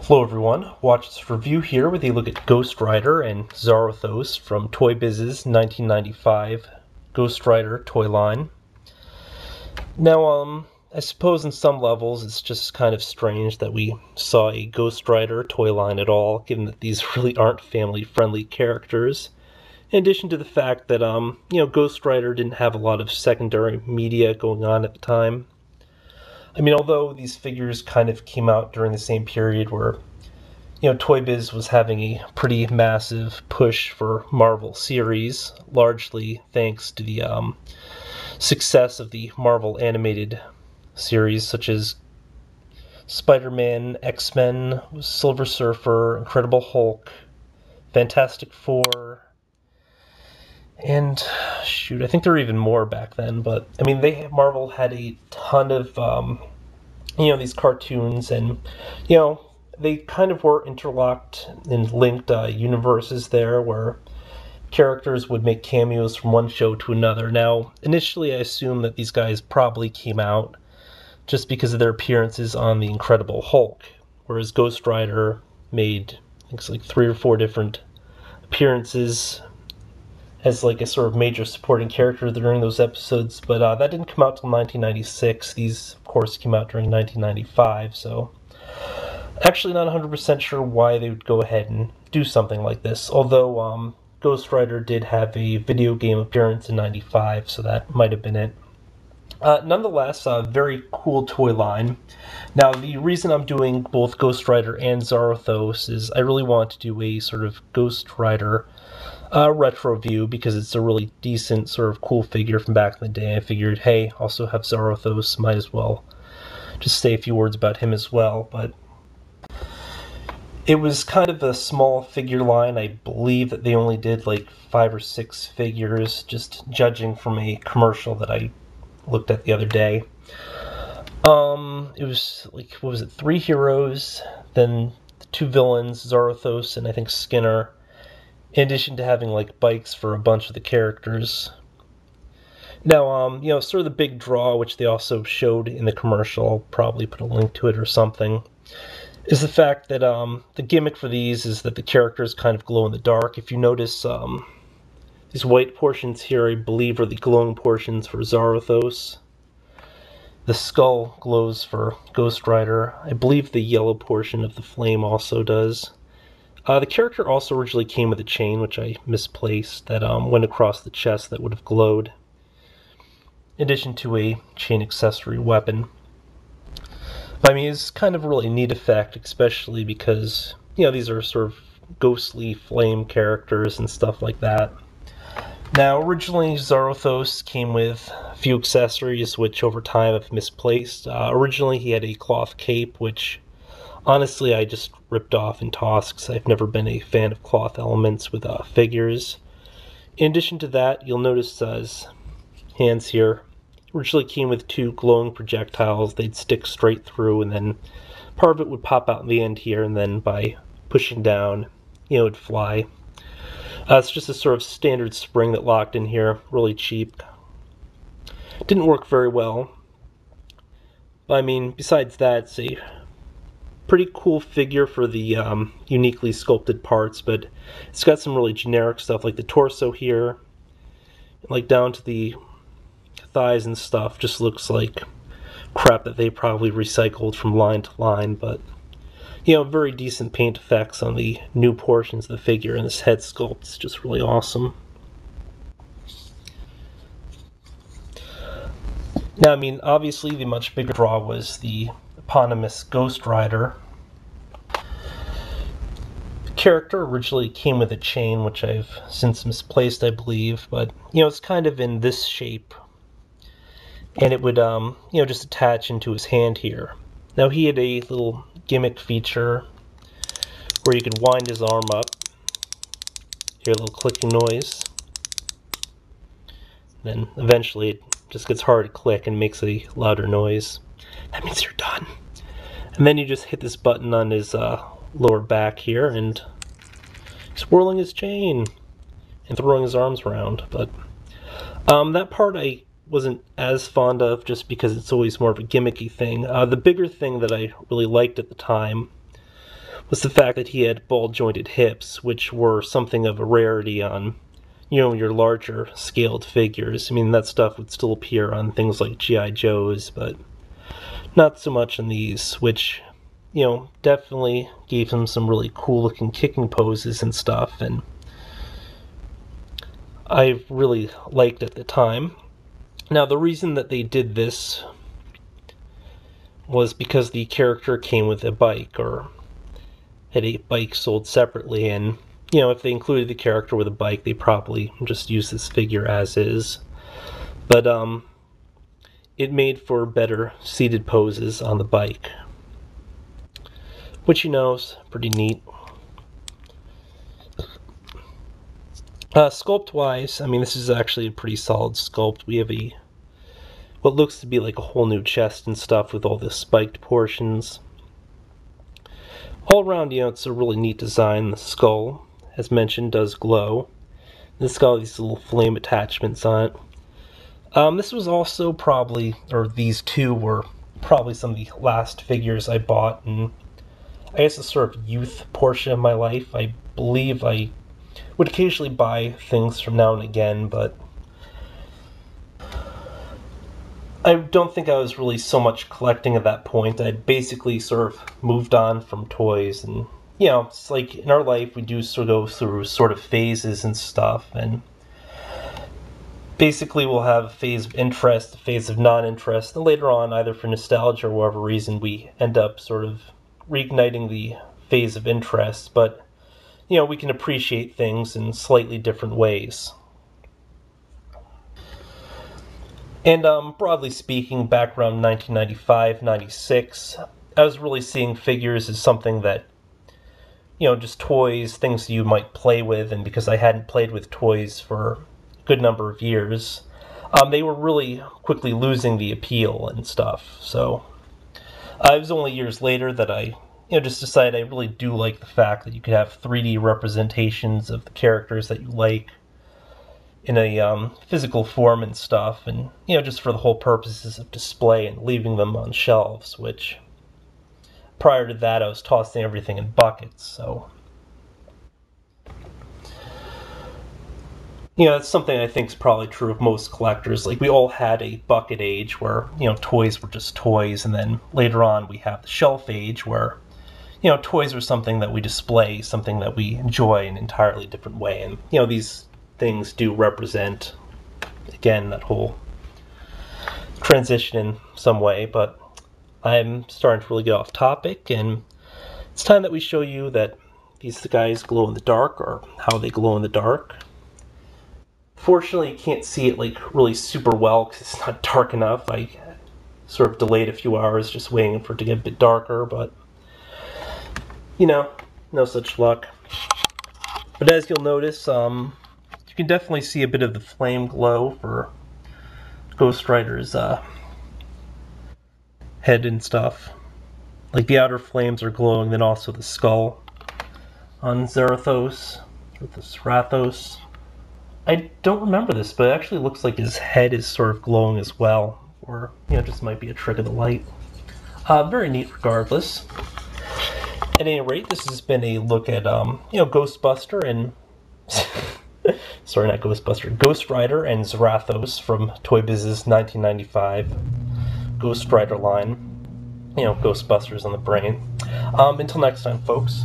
Hello everyone, watch this review here with a look at Ghost Rider and Zarathos from Toy Biz's 1995 Ghost Rider toy line. Now, I suppose in some levels it's just kind of strange that we saw a Ghost Rider toy line at all, given that these really aren't family-friendly characters. In addition to the fact that, Ghost Rider didn't have a lot of secondary media going on at the time. I mean, although these figures kind of came out during the same period where, Toy Biz was having a pretty massive push for Marvel series, largely thanks to the success of the Marvel animated series, such as Spider-Man, X-Men, Silver Surfer, Incredible Hulk, Fantastic Four, and shoot, I think there were even more back then, but I mean, Marvel had a ton of these cartoons, and they kind of were interlocked and linked universes there, where characters would make cameos from one show to another. Now, initially, I assume that these guys probably came out just because of their appearances on the Incredible Hulk, whereas Ghost Rider made, I think it's like 3 or 4 different appearances as like a sort of major supporting character during those episodes, but that didn't come out till 1996. These, of course, came out during 1995, so actually not 100% sure why they would go ahead and do something like this, although Ghost Rider did have a video game appearance in 95, so that might have been it. Nonetheless, a very cool toy line. Now, the reason I'm doing both Ghost Rider and Zarathos is I really want to do a sort of Ghost Rider retro view, because it's a really decent sort of cool figure from back in the day. I figured, hey, also have Zarathos, might as well just say a few words about him as well. But it was kind of a small figure line. I believe that they only did like 5 or 6 figures, just judging from a commercial that I looked at the other day. It was like, what was it, 3 heroes, then the 2 villains, Zarathos and I think Skinner, in addition to having like bikes for a bunch of the characters. Now, sort of the big draw, which they also showed in the commercial, I'll probably put a link to it or something, is the fact that the gimmick for these is that the characters kind of glow in the dark. If you notice, these white portions here, I believe, are the glowing portions for Zarathos. The skull glows for Ghost Rider. I believe the yellow portion of the flame also does. The character also originally came with a chain, which I misplaced, that went across the chest that would have glowed, in addition to a chain accessory weapon. But, I mean, it's kind of a really neat effect, especially because, these are sort of ghostly flame characters and stuff like that. Now, originally, Zarathos came with a few accessories, which over time I've misplaced. Originally, he had a cloth cape, which honestly I just ripped off in toss, because I've never been a fan of cloth elements with figures. In addition to that, you'll notice his hands here originally came with 2 glowing projectiles. They'd stick straight through, and then part of it would pop out in the end here, and then by pushing down, it would fly. It's just a sort of standard spring that locked in here, really cheap. Didn't work very well. But, I mean, besides that, it's a pretty cool figure for the uniquely sculpted parts, but it's got some really generic stuff, like the torso here, like down to the thighs and stuff, just looks like crap that they probably recycled from line to line. But very decent paint effects on the new portions of the figure, and this head sculpt is just really awesome. Now, I mean, obviously the much bigger draw was the eponymous Ghost Rider. The character originally came with a chain, which I've since misplaced, I believe, but it's kind of in this shape, and it would just attach into his hand here. Now, he had a little gimmick feature where you could wind his arm up, hear a little clicking noise, then eventually it just gets hard to click and makes a louder noise. That means you're done. And then you just hit this button on his lower back here, and he's whirling his chain and throwing his arms around. But that part I wasn't as fond of, just because it's always more of a gimmicky thing. The bigger thing that I really liked at the time was the fact that he had ball-jointed hips, which were something of a rarity on, your larger scaled figures. I mean, that stuff would still appear on things like G.I. Joes, but not so much on these, which, definitely gave him some really cool-looking kicking poses and stuff, and I really liked at the time. Now, the reason that they did this was because the character came with a bike, or had a bike sold separately, and if they included the character with a bike, they probably just use this figure as is. But it made for better seated poses on the bike, which is pretty neat. Sculpt-wise, I mean, this is actually a pretty solid sculpt. We have what looks to be like a whole new chest and stuff with all the spiked portions. All around, it's a really neat design. The skull, as mentioned, does glow. It's got all these little flame attachments on it. This was also probably, or these two were probably some of the last figures I bought in, I guess, a sort of youth portion of my life. I believe I would occasionally buy things from now and again, but I don't think I was really so much collecting at that point. I'd basically sort of moved on from toys, and it's like in our life we do sort of go through sort of phases and stuff, and basically we'll have a phase of interest, a phase of non-interest, and later on, either for nostalgia or whatever reason, we end up sort of reigniting the phase of interest, but we can appreciate things in slightly different ways. And broadly speaking, back around 1995, 96, I was really seeing figures as something that, just toys, things you might play with, and because I hadn't played with toys for a good number of years, they were really quickly losing the appeal and stuff. So it was only years later that I just decided I really do like the fact that you could have 3D representations of the characters that you like in a physical form and stuff, and just for the whole purposes of display and leaving them on shelves, which prior to that I was tossing everything in buckets. So that's something I think is probably true of most collectors. Like, we all had a bucket age where toys were just toys, and then later on we have the shelf age where toys are something that we display, something that we enjoy in an entirely different way, and these things do represent, again, that whole transition in some way. But I'm starting to really get off topic, and it's time that we show you that these guys glow in the dark, or how they glow in the dark. Fortunately, you can't see it like really super well because it's not dark enough. I sort of delayed a few hours just waiting for it to get a bit darker, but no such luck. But as you'll notice, you can definitely see a bit of the flame glow for Ghost Rider's head and stuff. Like, the outer flames are glowing, then also the skull on Zarathos, or the Zarathos. I don't remember this, but it actually looks like his head is sort of glowing as well, or just might be a trick of the light. Very neat regardless. At any rate, this has been a look at Ghostbuster and sorry, not Ghostbuster, Ghost Rider and Zarathos from Toy Biz's 1995 Ghost Rider line. Ghostbusters on the brain. Until next time, folks.